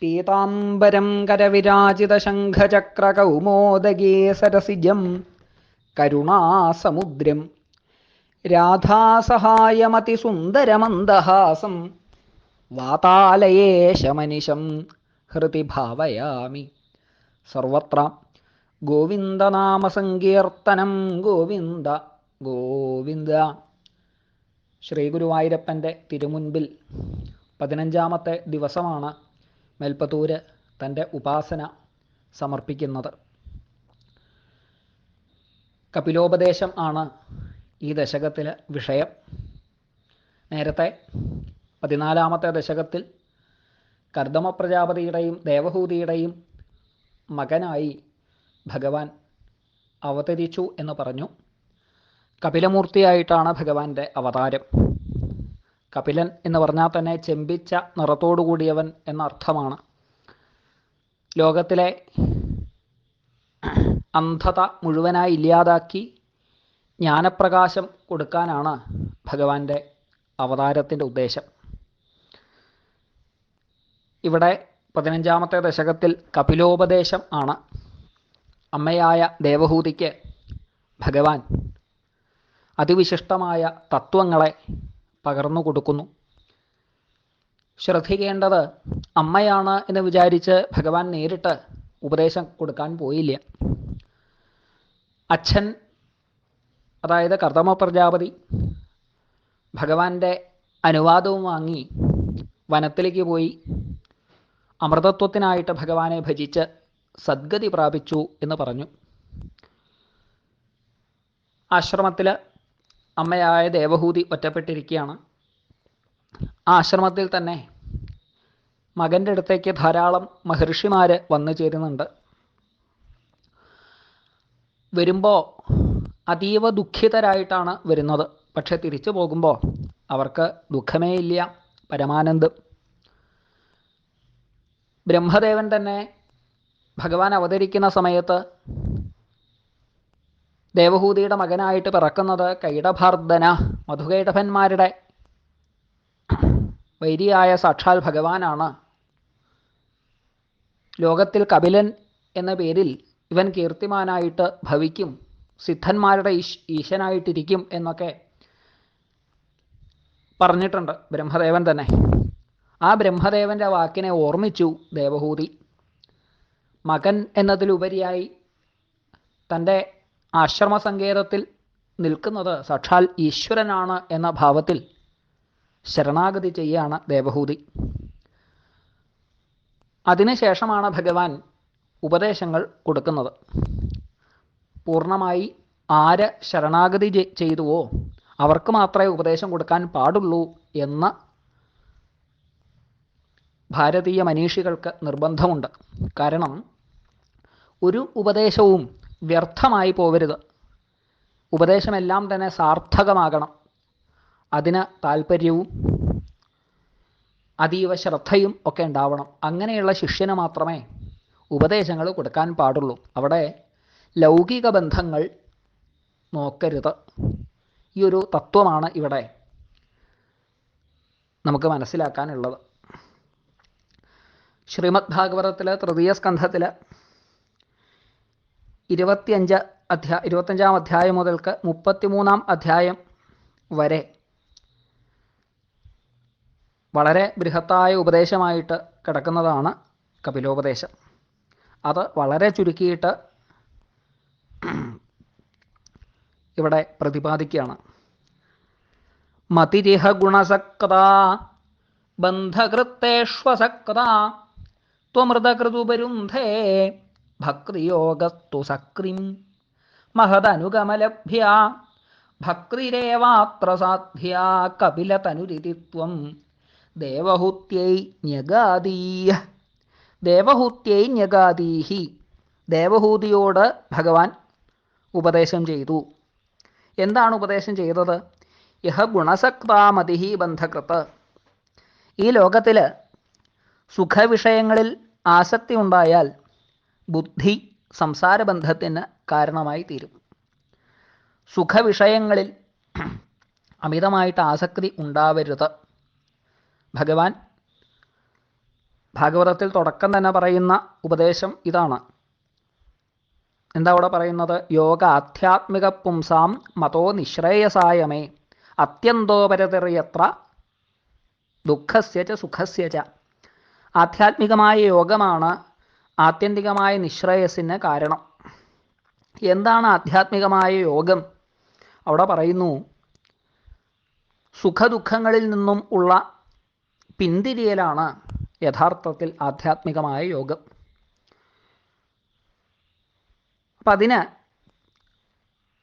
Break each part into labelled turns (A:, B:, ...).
A: പീതാംബരം കരവിരാജിതശംഖചക്രകൗമോദഗീ സരസിജം കരുണാസമുദ്രം രാധാസഹായമതിസുന്ദരമന്ദഹാസം വാതാലയേശമനിശം ഹൃദി ഭാവയാമി. സർവത്ര ഗോവിന്ദനാമസങ്കീർത്തനം. ഗോവിന്ദ ഗോവിന്ദ. ശ്രീ ഗുരുവായൂരപ്പൻ്റെ തിരുമുൻപിൽ 15ാമത്തെ ദിവസമാണ് മേൽപ്പത്തൂര് തൻ്റെ ഉപാസന സമർപ്പിക്കുന്നത്. കപിലോപദേശം ആണ് ഈ ദശകത്തിലെ വിഷയം. നേരത്തെ 14ാമത്തെ ദശകത്തിൽ കർദമ പ്രജാപതിയുടെയും ദേവഹൂതിയുടെയും മകനായി ഭഗവാൻ അവതരിച്ചു എന്ന് പറഞ്ഞു. കപിലമൂർത്തിയായിട്ടാണ് ഭഗവാന്റെ അവതാരം. കപിലൻ എന്ന് പറഞ്ഞാൽ തന്നെ ചെമ്പിച്ച നിറത്തോടുകൂടിയവൻ എന്നർത്ഥമാണ്. ലോകത്തിലെ അന്ധത മുഴുവനായി ഇല്ലാതാക്കി ജ്ഞാനപ്രകാശം കൊടുക്കാനാണ് ഭഗവാന്റെ അവതാരത്തിൻ്റെ ഉദ്ദേശം. ഇവിടെ 15ാമത്തെ ദശകത്തിൽ കപിലോപദേശം ആണ്. അമ്മയായ ദേവഹൂതിക്ക് ഭഗവാൻ അതിവിശിഷ്ടമായ തത്വങ്ങളെ പകർന്നു കൊടുക്കുന്നു. ശ്രദ്ധിക്കേണ്ടത്, അമ്മയാണ് എന്ന് വിചാരിച്ച് ഭഗവാൻ നേരിട്ട് ഉപദേശം കൊടുക്കാൻ പോയില്ല. അച്ഛൻ, അതായത് കർദമ പ്രജാപതി, ഭഗവാന്റെ അനുവാദവും വാങ്ങി വനത്തിലേക്ക് പോയി അമൃതത്വത്തിനായിട്ട് ഭഗവാനെ ഭജിച്ച് സദ്ഗതി പ്രാപിച്ചു എന്ന് പറഞ്ഞു. ആശ്രമത്തിൽ അമ്മയായ ദേവഹൂതി ഒറ്റപ്പെട്ടിരിക്കുകയാണ്. ആ ആശ്രമത്തിൽ തന്നെ മകൻ്റെ അടുത്തേക്ക് ധാരാളം മഹർഷിമാർ വന്നു ചേരുന്നുണ്ട്. വരുമ്പോൾ അതീവ ദുഃഖിതരായിട്ടാണ് വരുന്നത്. പക്ഷെ തിരിച്ചു പോകുമ്പോൾ അവർക്ക് ദുഃഖമേ ഇല്ല, പരമാനന്ദം. ബ്രഹ്മദേവൻ തന്നെ ഭഗവാൻ അവതരിക്കുന്ന സമയത്ത് ദേവഹൂതിയുടെ മകനായിട്ട് പിറക്കുന്നത് കൈടഭാർദ്ദന, മധുകൈടഭന്മാരുടെ വൈരിയായ സാക്ഷാൽ ഭഗവാനാണ്. ലോകത്തിൽ കപിലൻ എന്ന പേരിൽ ഇവൻ കീർത്തിമാനായിട്ട് ഭവിക്കും, സിദ്ധന്മാരുടെ ഈശനായിട്ടിരിക്കും എന്നൊക്കെ പറഞ്ഞിട്ടുണ്ട് ബ്രഹ്മദേവൻ തന്നെ. ആ ബ്രഹ്മദേവൻ്റെ വാക്കിനെ ഓർമ്മിച്ചു ദേവഹൂതി. മകൻ എന്നതിലുപരിയായി തൻ്റെ ആശ്രമസങ്കേതത്തിൽ നിൽക്കുന്നത് സാക്ഷാൽ ഈശ്വരനാണ് എന്ന ഭാവത്തിൽ ശരണാഗതി ചെയ്യുകയാണ് ദേവഹൂതി. അതിനുശേഷമാണ് ഭഗവാൻ ഉപദേശങ്ങൾ കൊടുക്കുന്നത്. പൂർണ്ണമായി ആര് ശരണാഗതി ചെയ്തുവോ അവർക്ക് മാത്രമേ ഉപദേശം കൊടുക്കാൻ പാടുള്ളൂ എന്ന് ഭാരതീയ മനീഷികൾക്ക് നിർബന്ധമുണ്ട്. കാരണം ഒരു ഉപദേശവും വ്യർത്ഥമായി പോവരുത്. ഉപദേശമെല്ലാം തന്നെ സാർത്ഥകമാകണം. അതിന് താല്പര്യവും അതീവ ശ്രദ്ധയും ഒക്കെ ഉണ്ടാവണം. അങ്ങനെയുള്ള ശിഷ്യന് മാത്രമേ ഉപദേശങ്ങൾ കൊടുക്കാൻ പാടുള്ളൂ. അവിടെ ലൗകിക ബന്ധങ്ങൾ നോക്കരുത്. ഈ ഒരു തത്വമാണ് ഇവിടെ നമുക്ക് മനസ്സിലാക്കാനുള്ളത്. ശ്രീമദ് ഭാഗവതത്തിൽ തൃതീയ സ്കന്ധത്തിൽ 25ാം അധ്യായം മുതൽക്ക് 33ാം അധ്യായം വരെ വളരെ ബൃഹത്തായ ഉപദേശമായിട്ട് കിടക്കുന്നതാണ് കപിലോപദേശം. അത് വളരെ ചുരുക്കിയിട്ട് ഇവിടെ പ്രതിപാദിക്കുകയാണ്. മതിരിഹ ഗുണസക്ത ബന്ധകൃത്തേഷ്വസക്ത ത്വമൃതകൃതുപരുന്ധേ ഭക്തിയോഗസ്തു സക്രിം മഹദനുഗമലഭ്യ ഭക്തിരേവാത്ര സാധ്യ കപിലതനുരിതിത്വം ദേവഹൂത്യൈ ന്യഗാദീയ. ദേവഹൂത്യൈ ന്യഗാദീഹി. ദേവഹൂതിയോട് ഭഗവാൻ ഉപദേശം ചെയ്തു. എന്താണ് ഉപദേശം ചെയ്തത്? യഹ ഗുണസക്താമതിഹി ബന്ധകൃത്ത്. ഈ ലോകത്തിൽ സുഖവിഷയങ്ങളിൽ ആസക്തി ഉണ്ടായാൽ ബുദ്ധി സംസാരബന്ധത്തിന് കാരണമായി തീരും. സുഖവിഷയങ്ങളിൽ അമിതമായിട്ട് ആസക്തി ഉണ്ടാവരുത്. ഭഗവാൻ ഭാഗവതത്തിൽ തുടക്കം തന്നെ പറയുന്ന ഉപദേശം ഇതാണ്. എന്താ അവിടെ പറയുന്നത്? യോഗ ആധ്യാത്മിക പുംസാം മതോ നിശ്രേയസായമേ അത്യന്തോപരതിർയത്ര ദുഃഖസ്യ ച സുഖസ്യ ച. ആധ്യാത്മികമായ യോഗമാണ് ആത്യന്തികമായ നിശ്രേയസ്സിന് കാരണം. എന്താണ് ആധ്യാത്മികമായ യോഗം? അവിടെ പറയുന്നു, സുഖദുഃഖങ്ങളിൽ നിന്നും ഉള്ള പിന്തിരിയലാണ് യഥാർത്ഥത്തിൽ ആധ്യാത്മികമായ യോഗം. അപ്പം അതിന്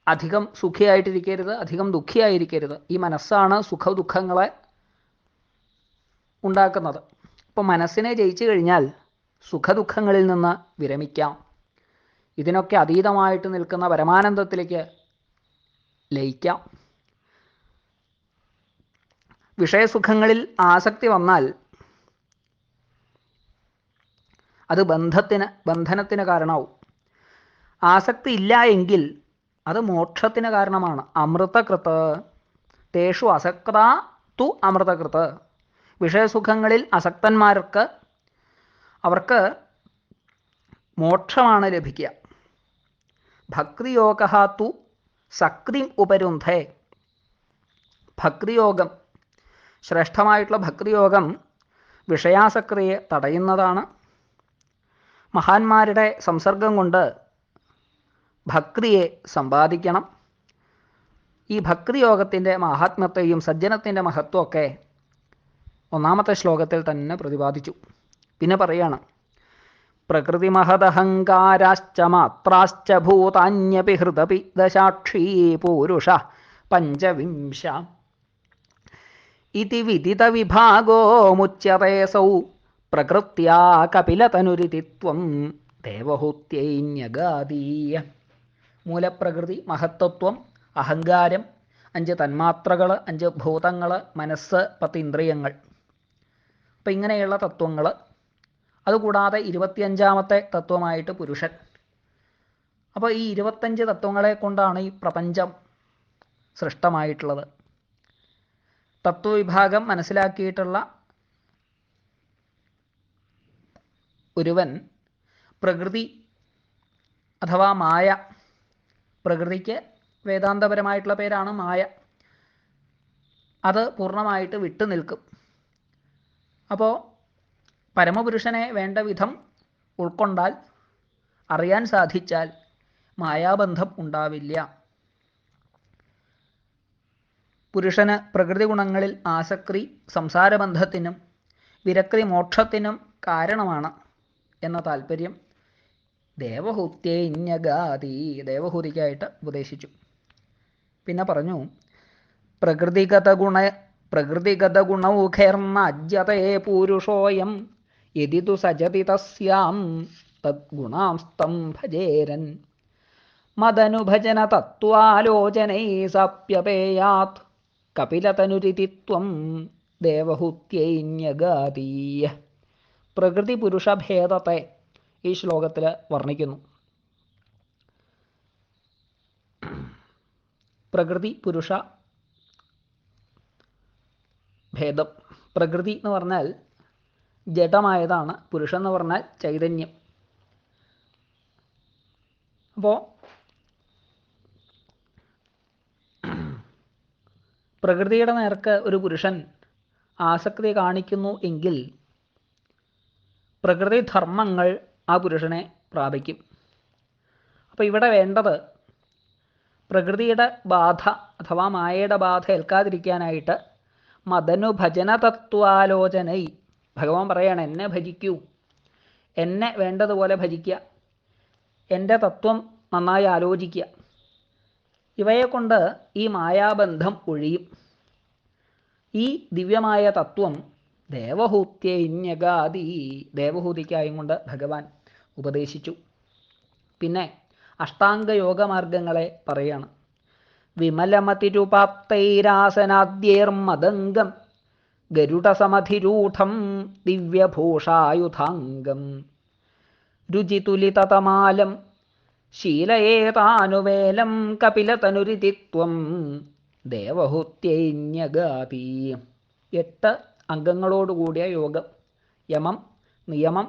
A: അധികം സുഖിയായിട്ടിരിക്കരുത്, അധികം ദുഃഖിയായിരിക്കരുത്. ഈ മനസ്സാണ് സുഖദുഃഖങ്ങളെ ഉണ്ടാക്കുന്നത്. അപ്പോൾ മനസ്സിനെ ജയിച്ചു കഴിഞ്ഞാൽ സുഖദുഃഖങ്ങളിൽ നിന്ന് വിരമിക്കാം. ഇതിനൊക്കെ അതീതമായിട്ട് നിൽക്കുന്ന പരമാനന്ദത്തിലേക്ക് ലയിക്കാം. വിഷയസുഖങ്ങളിൽ ആസക്തി വന്നാൽ അത് ബന്ധനത്തിന് കാരണമാവും. ആസക്തി ഇല്ല എങ്കിൽ അത് മോക്ഷത്തിന് കാരണമാണ്. അമൃതകൃത് തേഷു അസക്ത തു അമൃതകൃത്. വിഷയസുഖങ്ങളിൽ അസക്തന്മാർക്ക് അവർക്ക് മോക്ഷമാണ് ലഭിക്കുക. ഭക്തിയോഗ തു സക്തിം ഉപരുന്ധേ. ഭക്തിയോഗം, ശ്രേഷ്ഠമായിട്ടുള്ള ഭക്തിയോഗം വിഷയാസക്തിയെ തടയുന്നതാണ്. മഹാന്മാരുടെ സംസർഗം കൊണ്ട് ഭക്തിയെ സമ്പാദിക്കണം. ഈ ഭക്തിയോഗത്തിൻ്റെ മാഹാത്മ്യത്തെയും സജ്ജനത്തിൻ്റെ മഹത്വമൊക്കെ ഒന്നാമത്തെ ശ്ലോകത്തിൽ തന്നെ പ്രതിപാദിച്ചു. പിന്നെ പറയാണ്, പ്രകൃതി മഹദഹങ്കാരാശ്ച മാത്രാശ്ച ഭൂതാന്യപി ഹൃദപി ദശാക്ഷീ പൂരുഷ പഞ്ചവിംശ ഇതി വിദിത വിഭാഗോ മുച്യതേസൗ പ്രകൃത്യാ കപിലതനുരിതിത്വം ദേവഹൂത്യൈന്യഗാദീയ. മൂലപ്രകൃതി, മഹത്തത്വം, അഹങ്കാരം, 5 തന്മാത്രകൾ, 5 ഭൂതങ്ങൾ, മനസ്സ്, 10 ഇന്ദ്രിയങ്ങൾ. അപ്പം ഇങ്ങനെയുള്ള തത്വങ്ങൾ. അതുകൂടാതെ 25ാമത്തെ തത്വമായിട്ട് പുരുഷൻ. അപ്പോൾ ഈ 25 തത്വങ്ങളെ കൊണ്ടാണ് ഈ പ്രപഞ്ചം സൃഷ്ടമായിട്ടുള്ളത്. തത്വവിഭാഗം മനസ്സിലാക്കിയിട്ടുള്ള ഒരുവൻ പ്രകൃതി അഥവാ മായ, പ്രകൃതിക്ക് വേദാന്തപരമായിട്ടുള്ള പേരാണ് മായ, അത് പൂർണ്ണമായിട്ട് വിട്ടു നിൽക്കും. അപ്പോൾ പരമപുരുഷനെ വേണ്ട വിധം ഉൾക്കൊണ്ടാൽ, അറിയാൻ സാധിച്ചാൽ മായാബന്ധം ഉണ്ടാവില്ല. പുരുഷന് പ്രകൃതി ഗുണങ്ങളിൽ ആസക്തി സംസാരബന്ധത്തിനും വിരക്തി മോക്ഷത്തിനും കാരണമാണ് എന്ന താല്പര്യം ദേവഹൂത്യൈന്യഗാദി, ദേവഹൂതിക്കായിട്ട് ഉപദേശിച്ചു. പിന്നെ പറഞ്ഞു, പ്രകൃതിഗത ഗുണൗഖൈർനാജ്യതേ പൂരുഷോയം യദി തു സജതി തസ്യാം തദ്ഗുണാംസ്തം ഭജേരൻ മദനുഭജന തത്വാലോചനൈ സാപ്യപേയാത് കപിലതനുരിതിത്വം ദേവഹൂത്യൈന്യഗാദീയ. പ്രകൃതി പുരുഷഭേദത്തെ ഈ ശ്ലോകത്തിൽ വർണ്ണിക്കുന്നു. പ്രകൃതി പുരുഷ ഭേദം. പ്രകൃതി എന്ന് പറഞ്ഞാൽ ജഡമായതാണ്, പുരുഷൻ എന്ന് പറഞ്ഞാൽ ചൈതന്യം. അപ്പോൾ പ്രകൃതിയുടെ നേർക്ക് ഒരു പുരുഷൻ ആസക്തി കാണിക്കുന്നു എങ്കിൽ പ്രകൃതി ധർമ്മങ്ങൾ ആ പുരുഷനെ പ്രാപിക്കും. അപ്പോൾ ഇവിടെ വേണ്ടത് പ്രകൃതിയുടെ ബാധ അഥവാ മായയുടെ ബാധ ഏൽക്കാതിരിക്കാനായിട്ട് മദനുഭജന തത്വാലോചനൈ. ഭഗവാൻ പറയാണ്, എന്നെ ഭജിക്കൂ, എന്നെ വേണ്ടതുപോലെ ഭജിക്കുക, എൻ്റെ തത്വം നന്നായി ആലോചിക്കുക. ഇവയെക്കൊണ്ട് ഈ മായാബന്ധം ഒഴിയും. ഈ ദിവ്യമായ തത്വം ദേവഹൂത്യൈന്യഗാദി, ദേവഹൂതിക്കായും കൊണ്ട് ഭഗവാൻ ഉപദേശിച്ചു. പിന്നെ അഷ്ടാംഗയോഗമാർഗങ്ങളെ പറയാണ്. വിമലമതിരുപാപ്തൈരാസനാദ്യേർമദംഗം ഗരുഡസമധിരൂഢം ദിവ്യഭൂഷായുധാംഗം രുചിതുലിതതമാലം ശീലയേതാനുവേലം കപിലതനുരിതിത്വം ദേവഹൂത്യൈന്യഗാദി. 8 അംഗങ്ങളോടുകൂടിയ യോഗം. യമം, നിയമം,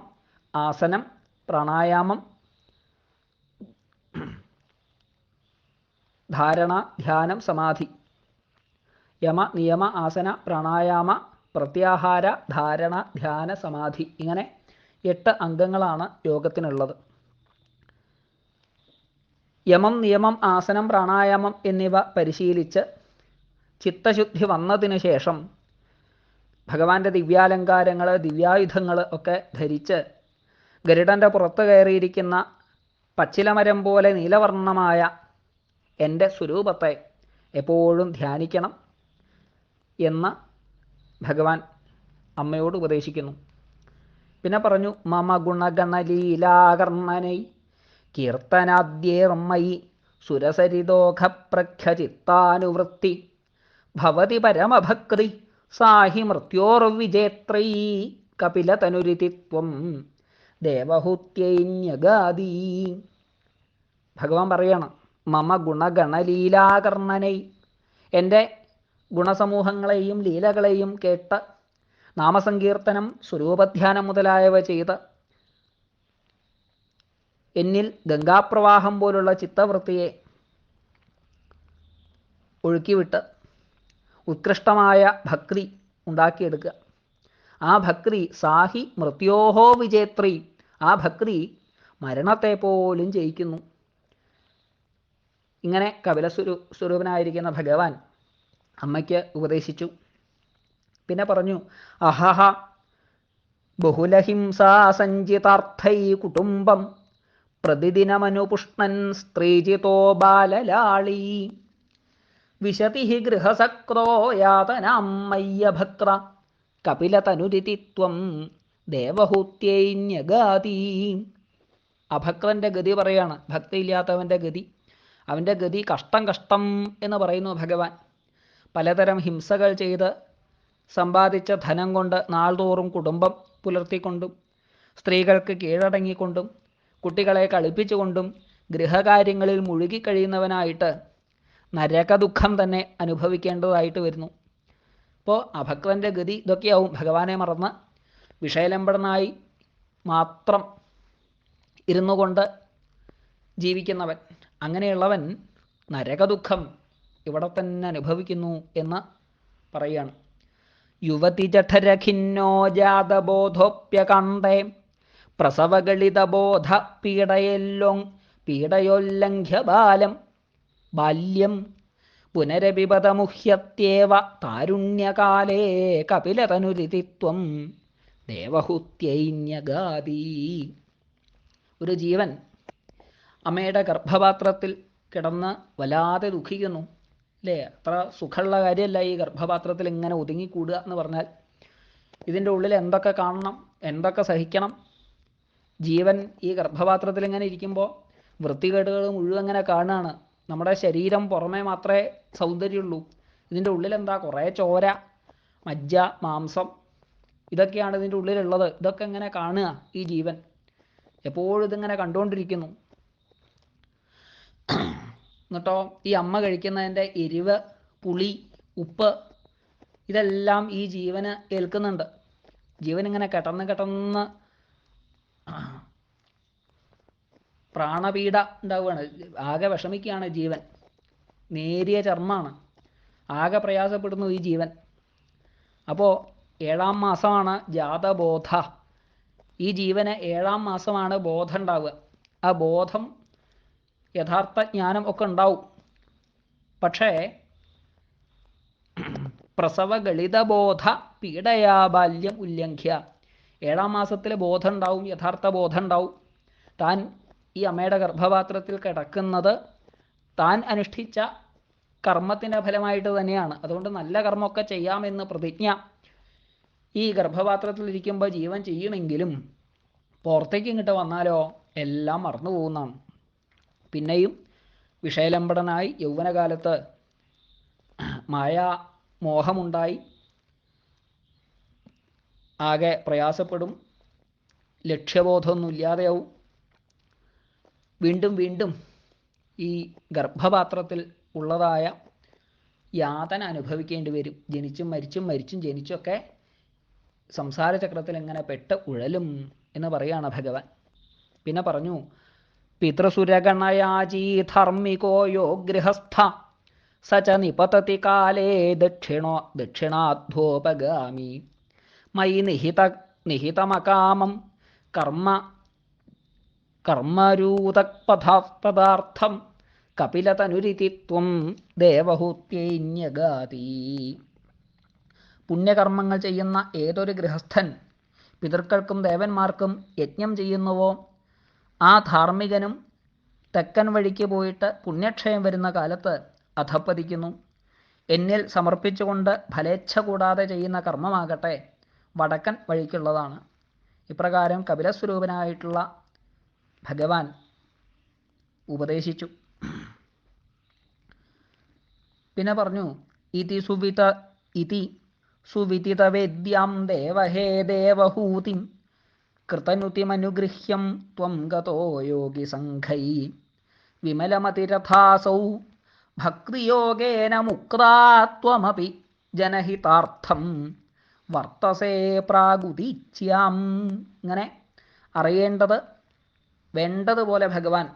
A: ആസനം, പ്രാണായാമം, ധാരണ, ധ്യാനം, സമാധി. യമ, നിയമ, ആസന, പ്രാണായാമ, പ്രത്യാഹാര, ധാരണ, ധ്യാന, സമാധി. ഇങ്ങനെ 8 അംഗങ്ങളാണ് യോഗത്തിനുള്ളത്. യമം, നിയമം, ആസനം, പ്രാണായാമം എന്നിവ പരിശീലിച്ച് ചിത്തശുദ്ധി വന്നതിന് ശേഷം ഭഗവാന്റെ ദിവ്യാലങ്കാരങ്ങൾ, ദിവ്യായുധങ്ങൾ ഒക്കെ ധരിച്ച് ഗരുഡൻ്റെ പുറത്ത് കയറിയിരിക്കുന്ന പച്ചിലമരം പോലെ നീലവർണ്ണമായ എൻ്റെ സ്വരൂപത്തെ എപ്പോഴും ധ്യാനിക്കണം എന്ന് ഭഗവാൻ അമ്മയോട് ഉപദേശിക്കുന്നു. പിന്നെ പറഞ്ഞു, മമ ഗുണഗണലീലാകർണനൈ കീർത്തനാദ്യേർമ്മയി സുരസരിതോഘപ്രഖ്യചിത്താനുവൃത്തി ഭവതി പരമഭക്തി സാഹി മൃത്യോർവിജേത്രൈ കപിലതനുരിതിത്വം ദേവഹൂത്യൈന്യഗാദീ. ഭഗവാൻ പറയാണ്, മമ ഗുണഗണലീലാകർണനൈ, എൻ്റെ ഗുണസമൂഹങ്ങളെയും ലീലകളെയും കേട്ട് നാമസങ്കീർത്തനം, സ്വരൂപധ്യാനം മുതലായവ ചെയ്ത് എന്നിൽ ഗംഗാപ്രവാഹം പോലുള്ള ചിത്തവൃത്തിയെ ഒഴുക്കിവിട്ട് ഉത്കൃഷ്ടമായ ഭക്തി ഉണ്ടാക്കിയെടുക്കുക. ആ ഭക്തി സാഹി മൃത്യോഹോ വിജേത്രി, ആ ഭക്തി മരണത്തെ പോലും ജയിക്കുന്നു. ഇങ്ങനെ കപിലസ്വരൂപനായിരിക്കുന്ന ഭഗവാൻ അമ്മയ്ക്ക് ഉപദേശിച്ചു. പിന്നെ പറഞ്ഞു, അഹഹ ബഹുലഹിംസാ സഞ്ചിതാർത്ഥൈ കുടുംബം പ്രതിദിനമനുപുഷ്ണൻ സ്ത്രീജിതോ ബാലലാളീ വിശതി ഹി ഗൃഹസക്രോ യാതനാം മയ്യഭക്ര കപിലതനുരിതിത്വം ദേവഹൂത്യൈന്യഗാദീ. അഭക്രൻ്റെ ഗതി പറയാണ്, ഭക്തിയില്ലാത്തവൻ്റെ ഗതി. അവൻ്റെ ഗതി കഷ്ടം കഷ്ടം എന്ന് പറയുന്നു ഭഗവാൻ. പലതരം ഹിംസകൾ ചെയ്ത് സമ്പാദിച്ച ധനം കൊണ്ട് നാൾതോറും കുടുംബം പുലർത്തിക്കൊണ്ടും സ്ത്രീകൾക്ക് കീഴടങ്ങിക്കൊണ്ടും കുട്ടികളെ കളിപ്പിച്ചുകൊണ്ടും ഗൃഹകാര്യങ്ങളിൽ മുഴുകിക്കഴിയുന്നവനായിട്ട് നരകദുഃഖം തന്നെ അനുഭവിക്കേണ്ടതായിട്ട് വരുന്നു. അപ്പോൾ അഭക്തൻ്റെ ഗതി ഇതൊക്കെയാവും. ഭഗവാനെ മറന്ന് വിഷയലംബടനായി മാത്രം ഇരുന്നു കൊണ്ട് ജീവിക്കുന്നവൻ, അങ്ങനെയുള്ളവൻ നരകദുഃഖം ഇവിടെ തന്നെ അനുഭവിക്കുന്നു എന്ന് പറയുകയാണ്. യുവതി ജഠരഖിന്നോ ജാതബോധോപ്യകാന്തേ പ്രസവഗളിതബോധ പീഡയോല്ലംഘ്യ ബാലം ബാല്യം പുനരപിപതമുഹ്യത്യേവ താരുണ്യകാലേ കപിലതനുരിതിത്വം ദേവഹൂത്യൈന്യഗാദീ. ഒരു ജീവൻ അമ്മയുടെ ഗർഭപാത്രത്തിൽ കിടന്ന് വല്ലാതെ ദുഃഖിക്കുന്നു അല്ലേ? അത്ര സുഖമുള്ള കാര്യമല്ല ഈ ഗർഭപാത്രത്തിൽ ഇങ്ങനെ ഒതുങ്ങിക്കൂടുക എന്ന് പറഞ്ഞാൽ. ഇതിൻ്റെ ഉള്ളിൽ എന്തൊക്കെ കാണണം, എന്തൊക്കെ സഹിക്കണം. ജീവൻ ഈ ഗർഭപാത്രത്തിൽ ഇങ്ങനെ ഇരിക്കുമ്പോൾ വൃത്തികേടുകൾ മുഴുവൻ ഇങ്ങനെ കാണുകയാണ്. നമ്മുടെ ശരീരം പുറമേ മാത്രമേ സൗന്ദര്യമുള്ളൂ. ഇതിൻ്റെ ഉള്ളിലെന്താ? കുറേ ചോര, മജ്ജ, മാംസം, ഇതൊക്കെയാണ് ഇതിൻ്റെ ഉള്ളിലുള്ളത്. ഇതൊക്കെ ഇങ്ങനെ കാണുക ഈ ജീവൻ. എപ്പോഴും ഇതിങ്ങനെ കണ്ടുകൊണ്ടിരിക്കുന്നു. എന്നിട്ടോ ഈ അമ്മ കഴിക്കുന്നതിൻ്റെ എരിവ്, പുളി, ഉപ്പ് ഇതെല്ലാം ഈ ജീവന് ഏൽക്കുന്നുണ്ട്. ജീവൻ ഇങ്ങനെ കിടന്ന് പ്രാണപീഡ ഉണ്ടാവുകയാണ്. ആകെ വിഷമിക്കുകയാണ് ജീവൻ. നേരിയ ചർമ്മമാണ്, ആകെ പ്രയാസപ്പെടുന്നു ഈ ജീവൻ. അപ്പോൾ 7ാം മാസമാണ് ജാതബോധ. ഈ ജീവന് 7ാം മാസമാണ് ബോധം ഉണ്ടാവുക. ആ ബോധം, യഥാർത്ഥ ജ്ഞാനം ഒക്കെ ഉണ്ടാവും. പക്ഷേ പ്രസവഗളിതബോധ പീഡയാ ബാല്യം ഉല്ലംഘ്യ. 7ാം മാസത്തിൽ ബോധം ഉണ്ടാവും, യഥാർത്ഥ ബോധം ഉണ്ടാവും. താൻ ഈ അമ്മയുടെ ഗർഭപാത്രത്തിൽ കിടക്കുന്നത് താൻ അനുഷ്ഠിച്ച കർമ്മത്തിൻ്റെ ഫലമായിട്ട് തന്നെയാണ്. അതുകൊണ്ട് നല്ല കർമ്മമൊക്കെ ചെയ്യാമെന്ന് പ്രതിജ്ഞ ഈ ഗർഭപാത്രത്തിലിരിക്കുമ്പോൾ ജീവൻ ചെയ്യുമെങ്കിലും പുറത്തേക്ക് ഇങ്ങോട്ട് വന്നാലോ എല്ലാം മറന്നു പോകുന്നതാണ്. പിന്നെയും വിഷയലംബടനായി യൗവനകാലത്ത് മായാമോഹമുണ്ടായി ആകെ പ്രയാസപ്പെടും, ലക്ഷ്യബോധമൊന്നും ഇല്ലാതെയാവും. വീണ്ടും വീണ്ടും ഈ ഗർഭപാത്രത്തിൽ ഉള്ളതായ യാതന അനുഭവിക്കേണ്ടി വരും. ജനിച്ചും മരിച്ചും ജനിച്ചൊക്കെ സംസാര ചക്രത്തിൽ എങ്ങനെ പെട്ട് ഉഴലും എന്ന് പറയാണ് ഭഗവാൻ. പിന്നെ പറഞ്ഞു, പിതൃസുരഗണയാചീ ധർമ്മികോ യോ ഗൃഹസ്ഥ സച നിപതതി കാലേ ദക്ഷിണാധ്വോപഗാമി മയി നിഹിതമകാമം കർമ്മ കർമ്മരൂതപദാർത്ഥം കപിലതനുരിതിത്വം ദേവഹൂത്യൈന്യഗാതി. പുണ്യകർമ്മങ്ങൾ ചെയ്യുന്ന ഏതൊരു ഗൃഹസ്ഥൻ പിതൃക്കൾക്കും ദേവന്മാർക്കും യജ്ഞം ചെയ്യുന്നുവോ ആ ധാർമ്മികനും തെക്കൻ വഴിക്ക് പോയിട്ട് പുണ്യക്ഷയം വരുന്ന കാലത്ത് അധപ്പതിക്കുന്നു. എന്നിൽ സമർപ്പിച്ചുകൊണ്ട് ഫലേച്ഛ കൂടാതെ ചെയ്യുന്ന കർമ്മമാകട്ടെ വടക്കൻ വഴിക്കുള്ളതാണ്. ഇപ്രകാരം കപിലസ്വരൂപനായിട്ടുള്ള ഭഗവാൻ ഉപദേശിച്ചു. പിന്നെ പറഞ്ഞു, ഇതി സുവിദിതവേദ്യാം ദേവഹേ ദേവഹൂതിം കൃതനുതിമനുഗൃഹ്യം ത്വം ഗതോ യോഗി സംഘൈ വിമലമതിരഥാസൗ ഭക്തിയോഗേന മുക്താ ത്വമപി ജനഹിതാർത്ഥം വർത്തസേ പ്രാഗുദീച്യാം. ഇങ്ങനെ അറിയേണ്ടത് വേണ്ടതുപോലെ ഭഗവാൻ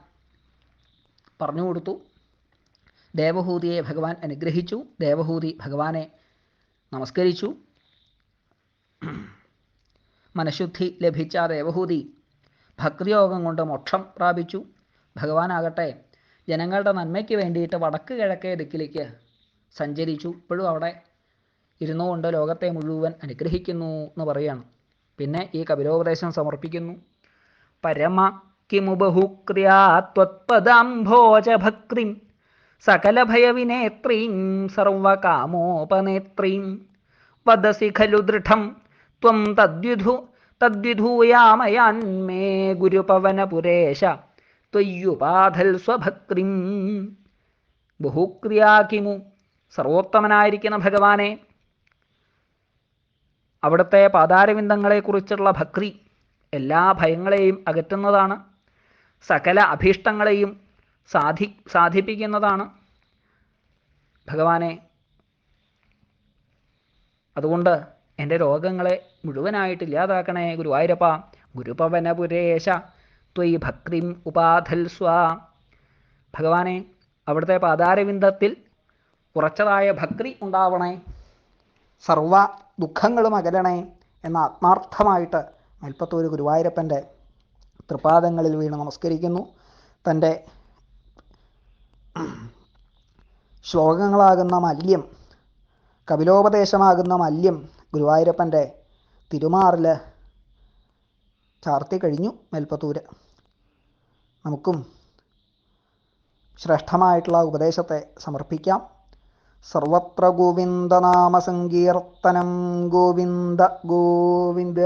A: പറഞ്ഞു കൊടുത്തു. ദേവഹൂതിയെ ഭഗവാൻ അനുഗ്രഹിച്ചു. ദേവഹൂതി ഭഗവാനെ നമസ്കരിച്ചു. മനഃശുദ്ധി ലഭിച്ച ദേവഹൂതി ഭക്തിയോഗം കൊണ്ട് മോക്ഷം പ്രാപിച്ചു. ഭഗവാനാകട്ടെ ജനങ്ങളുടെ നന്മയ്ക്ക് വേണ്ടിയിട്ട് വടക്ക് കിഴക്കേ ദിക്കിലേക്ക് സഞ്ചരിച്ചു. ഇപ്പോഴും അവിടെ ഇരുന്നു കൊണ്ട് ലോകത്തെ മുഴുവൻ അനുഗ്രഹിക്കുന്നു എന്ന് പറയുകയാണ്. പിന്നെ ഈ കപിലോപദേശം സമർപ്പിക്കുന്നു. പരമ കിമുബഹുക്രിയാ ത്വത്പദാംഭോജ ഭക്തിം സകലഭയവിനേത്രീം സർവകാമോപനേത്രീം വദസി ഖലു ദൃഢം ത്വം തദ്വിധൂയാമയാന്മേ ഗുരുപവനപുരേശ ത്വയ്യുപാധൽ സ്വഭക്തിം. ബഹുക്രിയാ കിമു, സർവോത്തമനായിരിക്കുന്ന ഭഗവാനെ, അവിടുത്തെ പാതാരവിന്ദങ്ങളെക്കുറിച്ചുള്ള ഭക്തി എല്ലാ ഭയങ്ങളെയും അകറ്റുന്നതാണ്, സകല അഭീഷ്ടങ്ങളെയും സാധിപ്പിക്കുന്നതാണ് ഭഗവാനെ. അതുകൊണ്ട് എൻ്റെ രോഗങ്ങളെ മുഴുവനായിട്ട് ഇല്ലാതാക്കണേ ഗുരുവായൂരപ്പ. ഗുരുപവനപുരേശ ത്വയി ഭക്തിം ഉപാധൽസ്വ. ഭഗവാനെ, അവിടുത്തെ പാതാരവിന്ദത്തിൽ ഉറച്ചതായ ഭക്തി ഉണ്ടാവണേ, സർവ ദുഃഖങ്ങളും അകലണേ എന്ന ആത്മാർത്ഥമായിട്ട് മേൽപ്പത്തൂർ ഗുരുവായൂരപ്പൻ്റെ തൃപാദങ്ങളിൽ വീണ് നമസ്കരിക്കുന്നു. തൻ്റെ ശ്ലോകങ്ങളാകുന്ന മല്യം, കപിലോപദേശമാകുന്ന മല്യം ഗുരുവായൂരപ്പൻ്റെ തിരുമാറിൽ ചാർത്തി കഴിഞ്ഞു മേൽപ്പത്തൂര്. നമുക്കും ശ്രേഷ്ഠമായിട്ടുള്ള ഉപദേശത്തെ സമർപ്പിക്കാം. സർവത്ര ഗോവിന്ദനാമസങ്കീർത്തനം. ഗോവിന്ദ ഗോവിന്ദ.